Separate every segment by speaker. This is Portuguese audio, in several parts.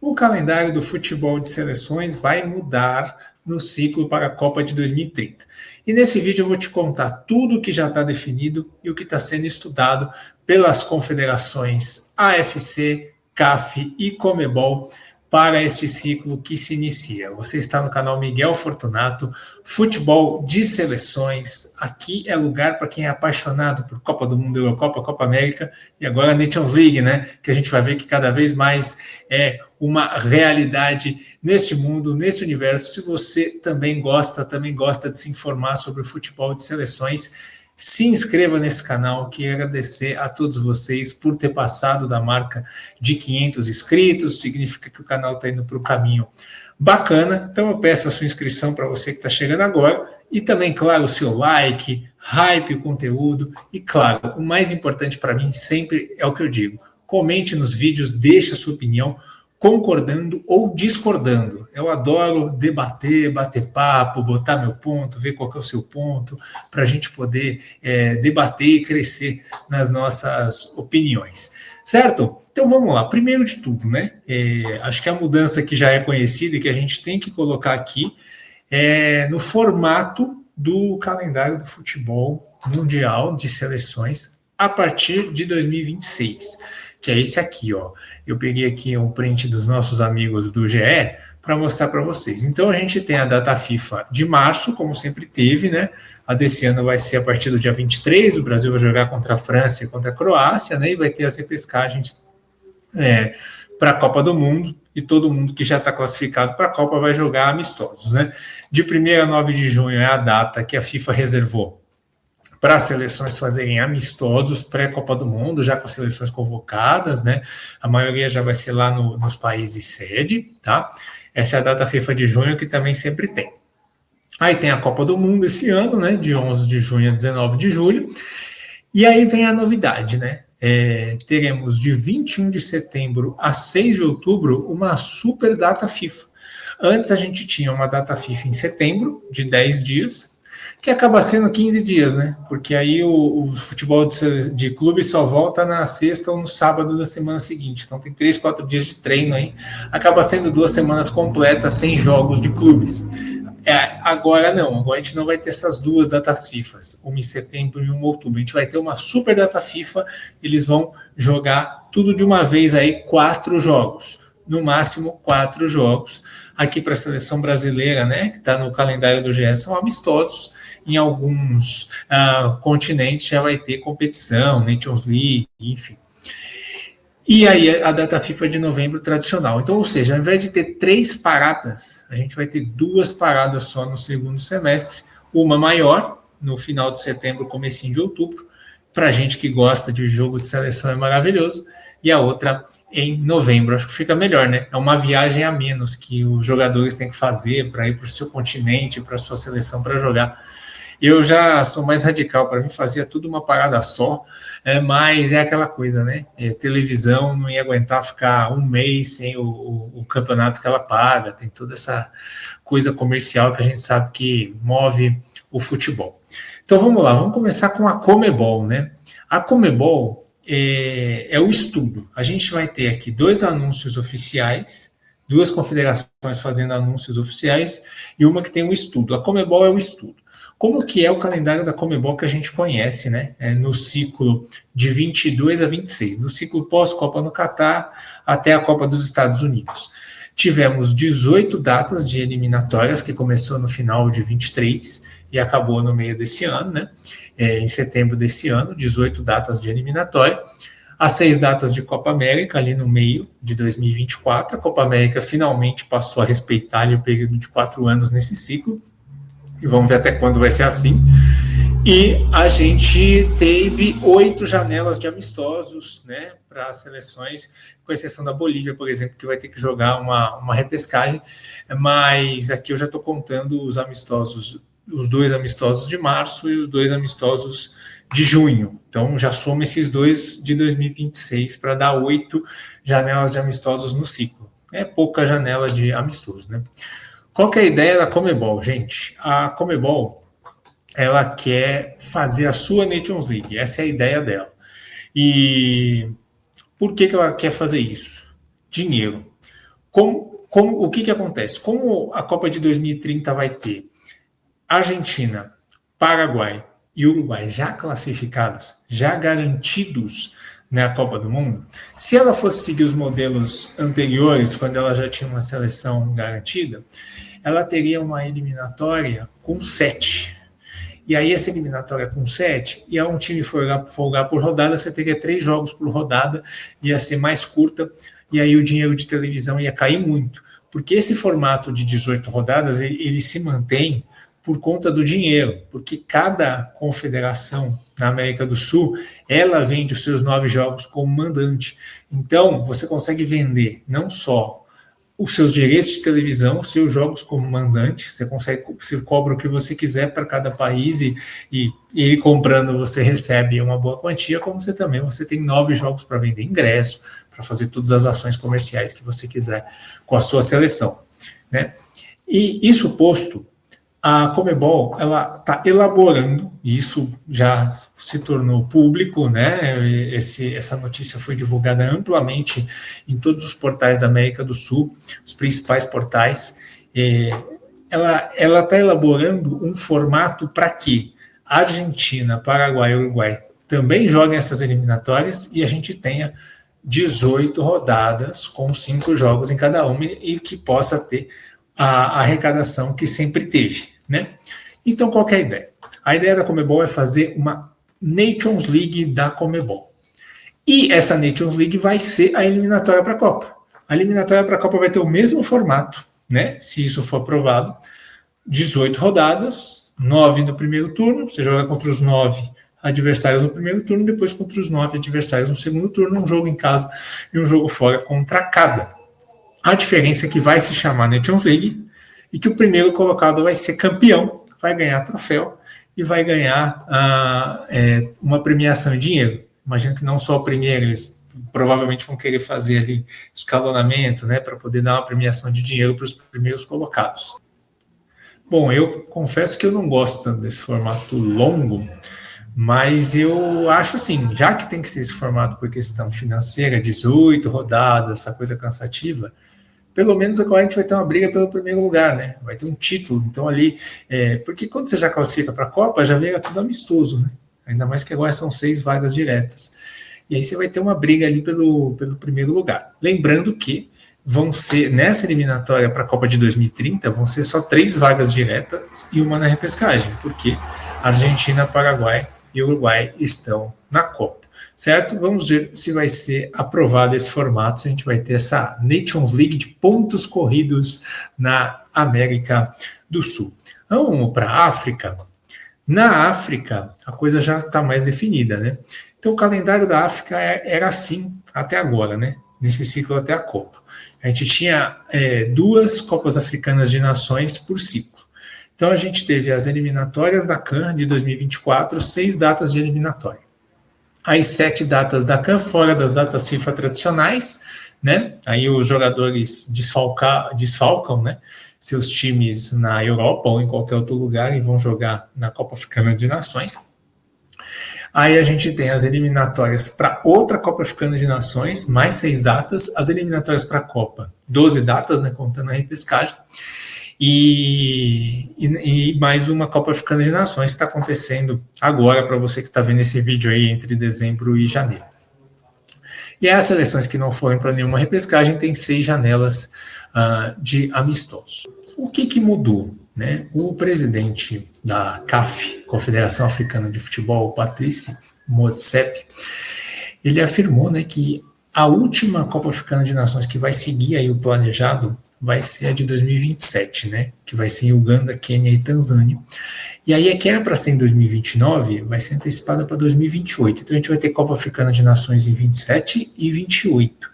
Speaker 1: O calendário do futebol de seleções vai mudar no ciclo para a Copa de 2030. E nesse vídeo eu vou te contar tudo o que já está definido e o que está sendo estudado pelas confederações AFC, CAF e Comebol para este ciclo que se inicia. Você está no canal Miguel Fortunato, futebol de seleções. Aqui é lugar para quem é apaixonado por Copa do Mundo, Eurocopa, Copa América e agora a Nations League, né? Que a gente vai ver que cada vez mais é uma realidade neste mundo, nesse universo. Se você também gosta de se informar sobre o futebol de seleções, se inscreva nesse canal. Quero agradecer a todos vocês por ter passado da marca de 500 inscritos, significa que o canal está indo para um caminho bacana, então eu peço a sua inscrição para você que está chegando agora, e também, claro, o seu like, hype o conteúdo, e claro, o mais importante para mim sempre é o que eu digo, comente nos vídeos, deixe a sua opinião, concordando ou discordando. Eu adoro debater, bater papo, botar meu ponto, ver qual que é o seu ponto, para a gente poder debater e crescer nas nossas opiniões. Certo? Então vamos lá. Primeiro de tudo, né? Acho que a mudança que já é conhecida e que a gente tem que colocar aqui é no formato do calendário do futebol mundial de seleções a partir de 2026, que é esse aqui, ó. Eu peguei aqui um print dos nossos amigos do GE para mostrar para vocês. Então a gente tem a data FIFA de março, como sempre teve, né? A desse ano vai ser a partir do dia 23, o Brasil vai jogar contra a França e contra a Croácia, né? E vai ter as repescagens para a Copa do Mundo, e todo mundo que já está classificado para a Copa vai jogar amistosos, né? De 1º a 9 de junho é a data que a FIFA reservou para as seleções fazerem amistosos pré-Copa do Mundo, já com as seleções convocadas, né? A maioria já vai ser lá nos países sede, tá? Essa é a data FIFA de junho, que também sempre tem. Aí tem a Copa do Mundo esse ano, né? De 11 de junho a 19 de julho. E aí vem a novidade, né? Teremos de 21 de setembro a 6 de outubro uma super data FIFA. Antes a gente tinha uma data FIFA em setembro, de 10 dias, que acaba sendo 15 dias, né? Porque aí o futebol de clube só volta na sexta ou no sábado da semana seguinte. Então tem 3, 4 dias de treino aí. Acaba sendo 2 semanas completas sem jogos de clubes. Agora não, agora a gente não vai ter essas duas datas FIFA, uma em setembro e uma em outubro. A gente vai ter uma super data FIFA, eles vão jogar tudo de uma vez aí, 4 jogos. No máximo 4 jogos. Aqui para a seleção brasileira, né, que está no calendário do GE, são amistosos. Em alguns continentes já vai ter competição, Nations League, enfim. E aí a data FIFA de novembro tradicional. Então, ou seja, ao invés de ter 3 paradas, a gente vai ter 2 paradas só no segundo semestre, uma maior no final de setembro, comecinho de outubro, para a gente que gosta de jogo de seleção é maravilhoso, e a outra em novembro. Acho que fica melhor, né? É uma viagem a menos que os jogadores têm que fazer para ir para o seu continente, para a sua seleção para jogar. Eu já sou mais radical, para mim fazia tudo uma parada só, mas é aquela coisa, né? Televisão não ia aguentar ficar um mês sem o campeonato que ela paga, tem toda essa coisa comercial que a gente sabe que move o futebol. Então vamos lá, vamos começar com a Comebol, né? A Comebol é o estudo. A gente vai ter aqui 2 anúncios oficiais, 2 confederações fazendo anúncios oficiais e uma que tem um estudo. A Comebol é o estudo. Como que é o calendário da Comebol que a gente conhece, né? No ciclo de 22 a 26, no ciclo pós-Copa no Catar até a Copa dos Estados Unidos. Tivemos 18 datas de eliminatórias, que começou no final de 23 e acabou no meio desse ano, né? Em setembro desse ano, 18 datas de eliminatória. As 6 datas de Copa América, ali no meio de 2024. A Copa América finalmente passou a respeitar ali o período de 4 anos nesse ciclo. E vamos ver até quando vai ser assim. E a gente teve 8 janelas de amistosos, né, para as seleções, com exceção da Bolívia, por exemplo, que vai ter que jogar uma repescagem. Mas aqui eu já estou contando os amistosos, os 2 amistosos de março e os 2 amistosos de junho. Então já soma esses 2 de 2026 para dar 8 janelas de amistosos no ciclo. É pouca janela de amistosos, né? Qual que é a ideia da Comebol, gente? A Comebol, ela quer fazer a sua Nations League, essa é a ideia dela. E por que ela quer fazer isso? Dinheiro. O que acontece? Como a Copa de 2030 vai ter Argentina, Paraguai e Uruguai já classificados, já garantidos na Copa do Mundo, se ela fosse seguir os modelos anteriores, quando ela já tinha uma seleção garantida, ela teria uma eliminatória com 7. E aí essa eliminatória com 7, e a um time folgar por rodada, você teria 3 jogos por rodada, ia ser mais curta, e aí o dinheiro de televisão ia cair muito. Porque esse formato de 18 rodadas, ele se mantém por conta do dinheiro, porque cada confederação na América do Sul, ela vende os seus 9 jogos como mandante. Então, você consegue vender não só os seus direitos de televisão, os seus jogos como mandante, você cobra o que você quiser para cada país e comprando você recebe uma boa quantia, como você tem 9 jogos para vender ingresso, para fazer todas as ações comerciais que você quiser com a sua seleção, né? E isso posto, a Conmebol, ela está elaborando, e isso já se tornou público, né? Essa notícia foi divulgada amplamente em todos os portais da América do Sul, os principais portais. Ela está elaborando um formato para que Argentina, Paraguai e Uruguai também joguem essas eliminatórias e a gente tenha 18 rodadas com 5 jogos em cada uma e que possa ter a arrecadação que sempre teve, né? Então, qual que é a ideia? A ideia da Conmebol é fazer uma Nations League da Conmebol. E essa Nations League vai ser a eliminatória para a Copa. A eliminatória para a Copa vai ter o mesmo formato, né? Se isso for aprovado, 18 rodadas, 9 no primeiro turno, você joga contra os 9 adversários no primeiro turno, depois contra os 9 adversários no segundo turno, um jogo em casa e um jogo fora contra cada. A diferença é que vai se chamar Nations League e que o primeiro colocado vai ser campeão, vai ganhar troféu e vai ganhar uma premiação em dinheiro. Imagino que não só o primeiro, eles provavelmente vão querer fazer ali escalonamento, né, para poder dar uma premiação de dinheiro para os primeiros colocados. Bom, eu confesso que eu não gosto tanto desse formato longo, mas eu acho assim, já que tem que ser esse formato por questão financeira, 18 rodadas, essa coisa cansativa, pelo menos agora a gente vai ter uma briga pelo primeiro lugar, né? Vai ter um título. Então ali, porque quando você já classifica para a Copa, já vira tudo amistoso, né? Ainda mais que agora são 6 vagas diretas. E aí você vai ter uma briga ali pelo primeiro lugar. Lembrando que vão ser, nessa eliminatória para a Copa de 2030, vão ser só 3 vagas diretas e uma na repescagem, porque Argentina, Paraguai e Uruguai estão na Copa. Certo? Vamos ver se vai ser aprovado esse formato, se a gente vai ter essa Nations League de pontos corridos na América do Sul. Vamos para a África. Na África, a coisa já está mais definida, né? Então, o calendário da África era assim até agora, né? Nesse ciclo até a Copa. A gente tinha 2 Copas Africanas de Nações por ciclo. Então, a gente teve as eliminatórias da CAN de 2024, 6 datas de eliminatória. As 7 datas da CAN, fora das datas FIFA tradicionais, né? Aí os jogadores desfalcam, né, seus times na Europa ou em qualquer outro lugar e vão jogar na Copa Africana de Nações. Aí a gente tem as eliminatórias para outra Copa Africana de Nações, mais 6 datas, as eliminatórias para a Copa, 12 datas, né, contando a repescagem, e mais uma Copa Africana de Nações que está acontecendo agora, para você que está vendo esse vídeo aí, entre dezembro e janeiro. E as seleções que não foram para nenhuma repescagem tem 6 janelas de amistosos. O que mudou? Né? O presidente da CAF, Confederação Africana de Futebol, Patrice Motsepe, ele afirmou, né, que a última Copa Africana de Nações que vai seguir aí o planejado vai ser a de 2027, né? Que vai ser em Uganda, Quênia e Tanzânia. E aí, que era para ser em 2029, vai ser antecipada para 2028. Então, a gente vai ter Copa Africana de Nações em 27 e 28.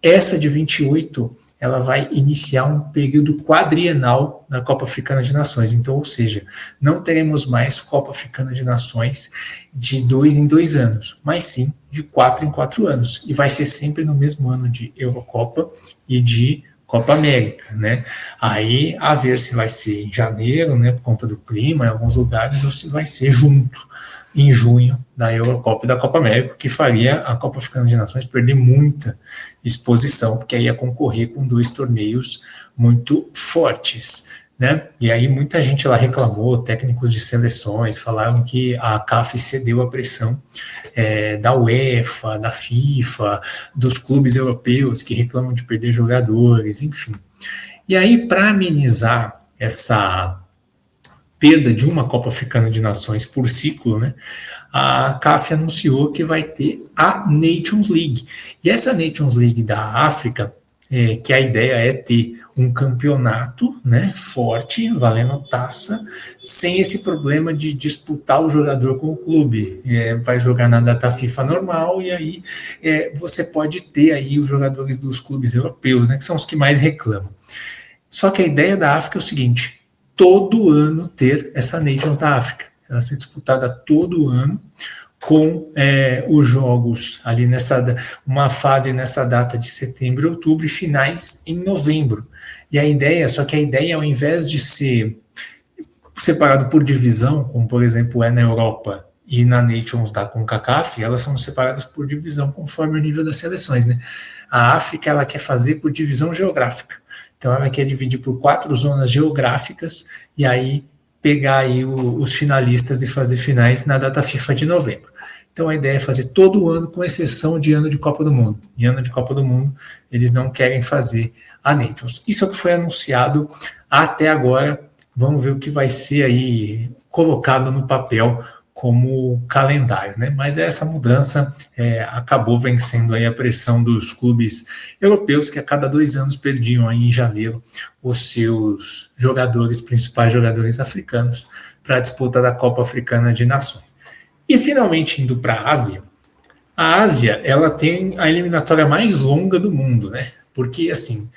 Speaker 1: Essa de 28, ela vai iniciar um período quadrienal na Copa Africana de Nações. Então, ou seja, não teremos mais Copa Africana de Nações de 2 em 2 anos, mas sim de 4 em 4 anos. E vai ser sempre no mesmo ano de Eurocopa e de Copa América, né? Aí, a ver se vai ser em janeiro, né, por conta do clima em alguns lugares, ou se vai ser junto, em junho da Eurocopa e da Copa América, que faria a Copa Africana de Nações perder muita exposição, porque aí ia concorrer com 2 torneios muito fortes, né? E aí muita gente lá reclamou, técnicos de seleções falaram que a CAF cedeu à pressão da UEFA, da FIFA, dos clubes europeus que reclamam de perder jogadores, enfim. E aí, para amenizar essa perda de uma Copa Africana de Nações por ciclo, né, a CAF anunciou que vai ter a Nations League. E essa Nations League da África, que a ideia é ter um campeonato, né, forte, valendo taça, sem esse problema de disputar o jogador com o clube. Vai jogar na data FIFA normal e aí você pode ter aí os jogadores dos clubes europeus, né, que são os que mais reclamam. Só que a ideia da África é o seguinte: todo ano ter essa Nations da África. Ela ser disputada todo ano com os jogos ali uma fase nessa data de setembro e outubro e finais em novembro. E a ideia, só que a ideia, ao invés de ser separado por divisão, como por exemplo na Europa e na Nations da CONCACAF, elas são separadas por divisão conforme o nível das seleções, né? A África, ela quer fazer por divisão geográfica. Então ela quer dividir por 4 zonas geográficas e aí pegar aí os finalistas e fazer finais na data FIFA de novembro. Então a ideia é fazer todo ano, com exceção de ano de Copa do Mundo. Em ano de Copa do Mundo, eles não querem fazer a Nations. Isso é o que foi anunciado até agora. Vamos ver o que vai ser aí colocado no papel como calendário, né? Mas essa mudança acabou vencendo aí a pressão dos clubes europeus, que a cada 2 anos perdiam aí em janeiro os seus principais jogadores africanos, para a disputa da Copa Africana de Nações. E finalmente indo para a Ásia, ela tem a eliminatória mais longa do mundo, né? Porque assim,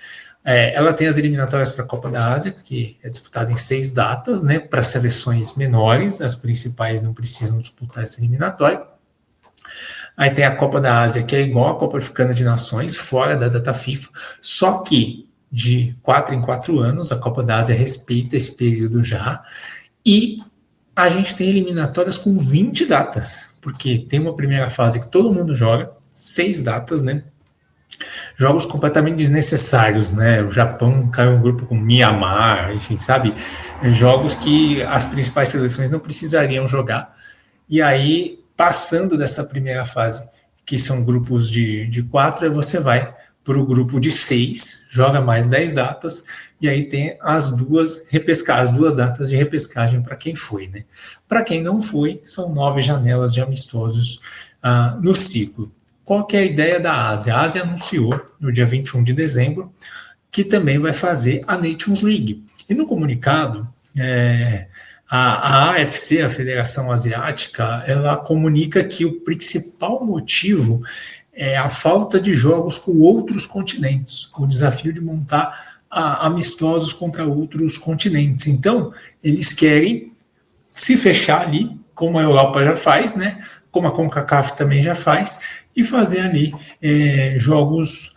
Speaker 1: ela tem as eliminatórias para a Copa da Ásia, que é disputada em 6 datas, né? Para seleções menores, as principais não precisam disputar essa eliminatória. Aí tem a Copa da Ásia, que é igual a Copa Africana de Nações, fora da data FIFA, só que de 4 em 4 anos, a Copa da Ásia respeita esse período já, e a gente tem eliminatórias com 20 datas, porque tem uma primeira fase que todo mundo joga, 6 datas, né? Jogos completamente desnecessários, né? O Japão caiu um grupo com Mianmar, enfim, sabe? Jogos que as principais seleções não precisariam jogar. E aí, passando dessa primeira fase, que são grupos de 4, aí você vai para o grupo de 6, joga mais 10 datas, e aí tem as duas datas de repescagem para quem foi, né? Para quem não foi, são 9 janelas de amistosos no ciclo. Qual que é a ideia da Ásia? A Ásia anunciou, no dia 21 de dezembro, que também vai fazer a Nations League. E no comunicado, a AFC, a Federação Asiática, ela comunica que o principal motivo é a falta de jogos com outros continentes, o desafio de montar amistosos contra outros continentes. Então, eles querem se fechar ali, como a Europa já faz, né? Como a CONCACAF também já faz, e fazer ali jogos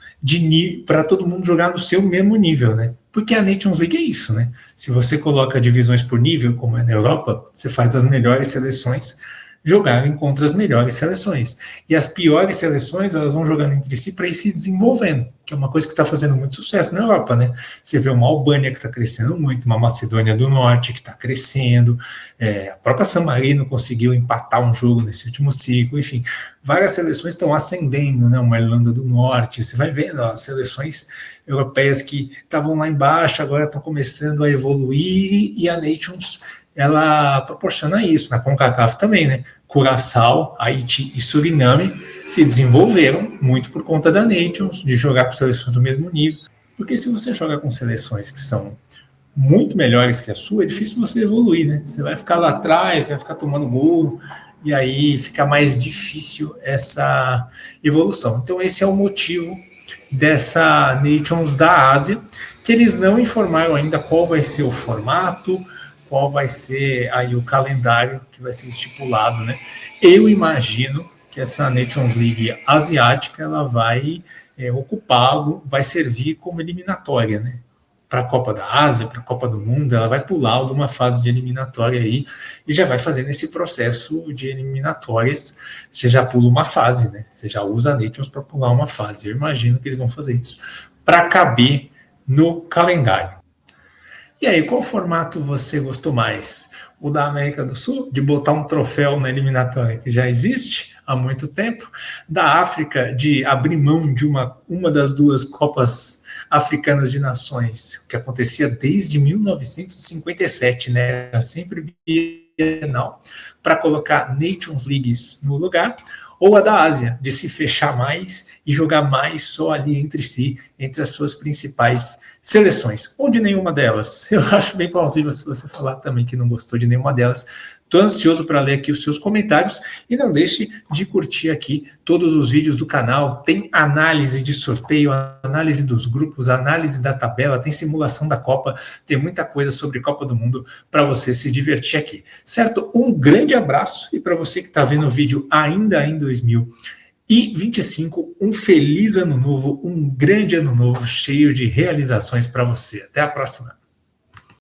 Speaker 1: para todo mundo jogar no seu mesmo nível, né? Porque a Nations League é isso, né? Se você coloca divisões por nível, como é na Europa, você faz as melhores seleções jogarem contra as melhores seleções. E as piores seleções, elas vão jogando entre si para ir se desenvolvendo, que é uma coisa que está fazendo muito sucesso na Europa, né? Você vê uma Albânia que está crescendo muito, uma Macedônia do Norte que está crescendo, a própria San Marino conseguiu empatar um jogo nesse último ciclo, enfim, várias seleções estão ascendendo, né? Uma Irlanda do Norte, você vai vendo as seleções europeias que estavam lá embaixo, agora estão começando a evoluir, e a Nations, ela proporciona isso, na CONCACAF também, né? Curaçao, Haiti e Suriname se desenvolveram muito por conta da Nations, de jogar com seleções do mesmo nível, porque se você joga com seleções que são muito melhores que a sua, é difícil você evoluir, né? Você vai ficar lá atrás, vai ficar tomando gol, e aí fica mais difícil essa evolução. Então esse é o motivo dessa Nations da Ásia, que eles não informaram ainda qual vai ser o formato, qual vai ser aí o calendário que vai ser estipulado, né? Eu imagino que essa Nations League asiática, ela vai vai servir como eliminatória, né? para a Copa da Ásia, para a Copa do Mundo, ela vai pular de uma fase de eliminatória aí e já vai fazendo esse processo de eliminatórias. Você já pula uma fase, né? Você já usa a Nations para pular uma fase. Eu imagino que eles vão fazer isso para caber no calendário. E aí, qual formato você gostou mais? O da América do Sul, de botar um troféu na eliminatória que já existe há muito tempo, da África, de abrir mão de uma das duas Copas Africanas de Nações, que acontecia desde 1957, né? Era sempre bienal, para colocar Nations Leagues no lugar, ou a da Ásia, de se fechar mais e jogar mais só ali entre si, entre as suas principais seleções, ou de nenhuma delas. Eu acho bem plausível se você falar também que não gostou de nenhuma delas. Estou ansioso para ler aqui os seus comentários e não deixe de curtir aqui todos os vídeos do canal. Tem análise de sorteio, análise dos grupos, análise da tabela, tem simulação da Copa, tem muita coisa sobre Copa do Mundo para você se divertir aqui, certo? Um grande abraço e para você que está vendo o vídeo ainda em 2025, um feliz ano novo, um grande ano novo cheio de realizações para você. Até a próxima!